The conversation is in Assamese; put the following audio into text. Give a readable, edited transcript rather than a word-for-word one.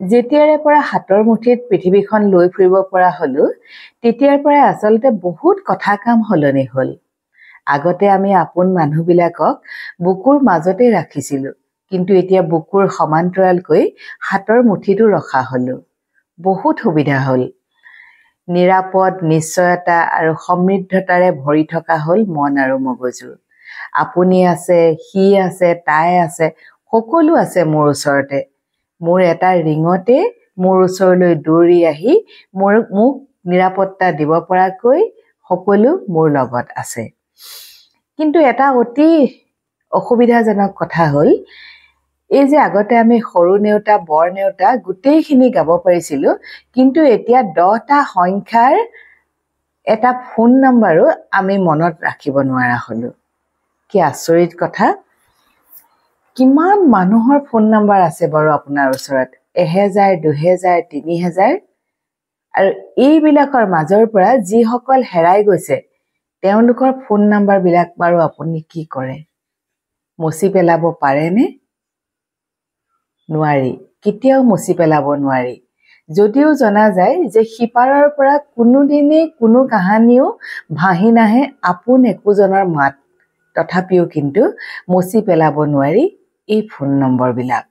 যেতিয়াৰে পৰা হাতৰ মুঠিত পৃথিৱীখন লৈ ফুৰিব পৰা হলো তেতিয়াৰ পৰা আচলতে বহুত কথা কাম হলনি হল আগতে আমি আপোন মানুহবিলাকক বুকুৰ মাজতে ৰাখিছিলো কিন্তু এতিয়া বুকুৰ সমান্তৰালকৈ হাতৰ মুঠিটো ৰখা হলো বহুত সুবিধা হল নিৰাপদ নিশ্চয়তা আৰু সমৃদ্ধতাৰে ভৰি থকা হল মন আৰু মগজু আপুনি আছে সি আছে তাই আছে সকলো আছে মোৰ ওচৰতে মোৰ এটা ৰিঙতে মোৰ ওচৰলৈ দৌৰি আহি মোক নিৰাপত্তা দিব পৰাকৈ সকলো মোৰ লগত আছে কিন্তু এটা অতি অসুবিধাজনক কথা হল এই যে আগতে আমি সৰু নেউতা বৰ নেউতা গোটেইখিনি গাব পাৰিছিলো কিন্তু এতিয়া 10টা সংখ্যাৰ এটা ফোন নম্বৰো আমি মনত ৰাখিব নোৱাৰা হলো কি আচৰিত কথা কিমান মানুহৰ ফোন নম্বৰ আছে বাৰু আপোনাৰ ওচৰত 1000 2000 3000 আৰু এইবিলাকৰ মাজৰ পৰা যিসকল হেৰাই গৈছে তেওঁলোকৰ ফোন নম্বৰ বিলাক বাৰু আপুনি কি কৰে মুছি পেলাব পাৰেনে নোৱাৰি কেতিয়াও মুছি পেলাব নোৱাৰি যদিও জনা যায় যে সিপাৰৰ পৰা কোনোদিনে কোনো কাহানিও ভাহি নাহে আপোন একোজনৰ মাত তথাপিও কিন্তু মুছি পেলাব নোৱাৰি এই ফোন নম্বৰ বিলাক